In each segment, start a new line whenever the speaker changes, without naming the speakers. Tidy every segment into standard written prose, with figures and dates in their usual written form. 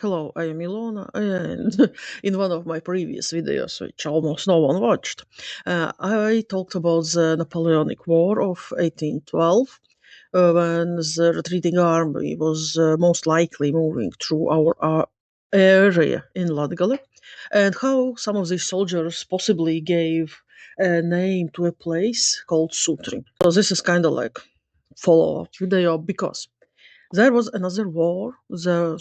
Hello, I am Ilona, and in one of my previous videos, which almost no one watched, I talked about the Napoleonic War of 1812, when the retreating army was most likely moving through our area in Latgale, and how some of these soldiers possibly gave a name to a place called Sutri. So this is kind of like follow-up video because there was another war, the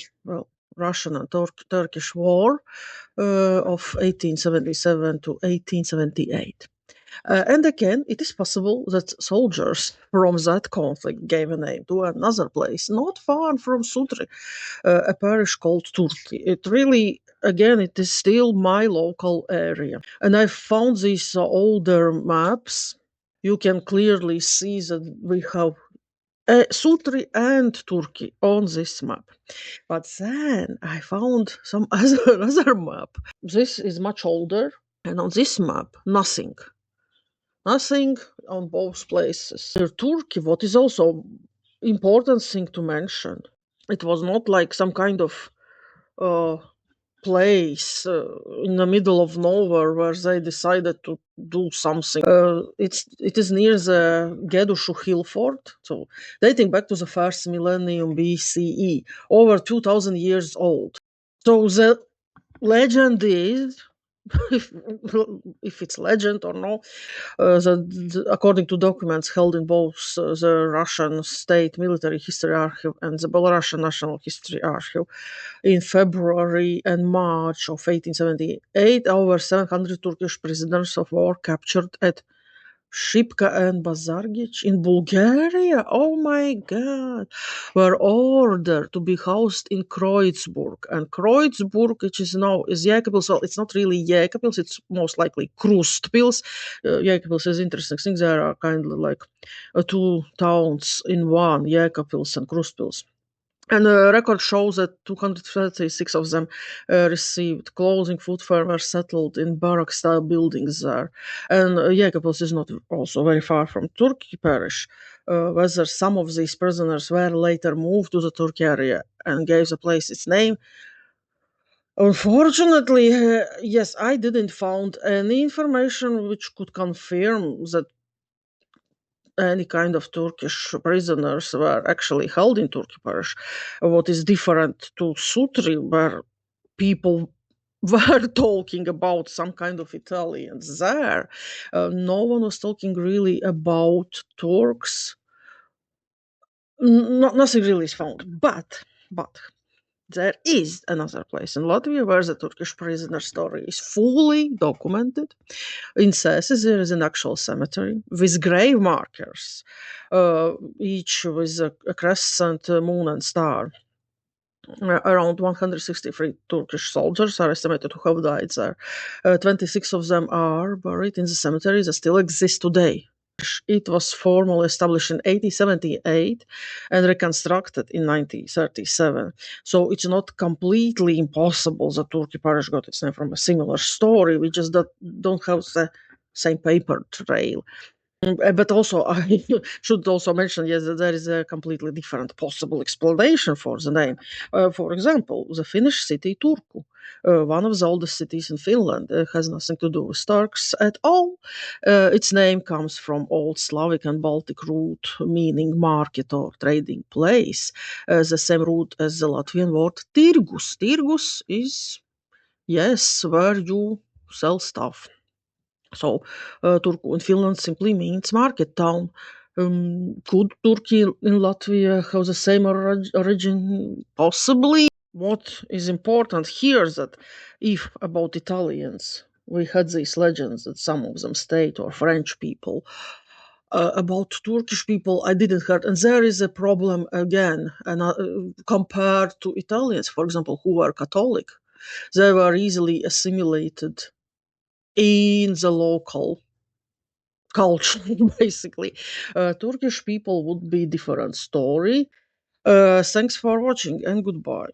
Russian and Turkish War of 1877 to 1878. And again, it is possible that soldiers from that conflict gave a name to another place, not far from Sutri, a parish called Turki. It really, again, it is still my local area. And I found these older maps. You can clearly see that we have Sutri and Turkey on this map. But then I found some other map. This is much older, and on this map, nothing. Nothing on both places. Turkey, what is also important thing to mention, it was not like some kind of uh, place in the middle of nowhere where they decided to do something. It is near the Gedushu Hill Fort, so dating back to the first millennium BCE, over 2,000 years old. So the legend is, if, if it's legend or no, according to documents held in both the Russian State Military History Archive and the Belarusian National History Archive, in February and March of 1878, over 700 Turkish prisoners of war captured at Shipka and Bazargic in Bulgaria, oh my god, were ordered to be housed in Kreuzburg. And Kreuzburg, which is now is Jēkabpils, well, it's not really Jēkabpils, it's most likely Krustpils. Jēkabpils is interesting thing, there are kind of like two towns in one, Jēkabpils and Krustpils. And the record shows that 236 of them received clothing, footwear, were settled in barrack-style buildings there. And Jēkabpils is not also very far from Turkey parish, whether some of these prisoners were later moved to the Turkey area and gave the place its name. Unfortunately, yes, I didn't find any information which could confirm that any kind of Turkish prisoners were actually held in Turkey parish. What is different to Sutri, where people were talking about some kind of Italians there. No one was talking really about Turks. Nothing really is found. But there is another place in Latvia where the Turkish prisoner story is fully documented. In Sēsis, there is an actual cemetery with grave markers, each with a crescent, moon, and star. Around 163 Turkish soldiers are estimated to have died there. 26 of them are buried in the cemetery that still exists today. It was formally established in 1878 and reconstructed in 1937. So it's not completely impossible that Turkey parish got its name from a similar story. We just don't have the same paper trail. But also, I should also mention, yes, that there is a completely different possible explanation for the name. For example, the Finnish city Turku, one of the oldest cities in Finland, has nothing to do with Turks at all. Its name comes from Old Slavic and Baltic root meaning market or trading place, the same root as the Latvian word tirgus. Tirgus is, yes, where you sell stuff. So, Turku in Finland simply means market town. Could Turkey in Latvia have the same origin? Possibly. What is important here is that if about Italians, we had these legends that some of them state or French people. About Turkish people, I didn't heard, and there is a problem again. And compared to Italians, for example, who were Catholic, they were easily assimilated in the local culture, basically. Turkish people would be different story. Thanks for watching and goodbye.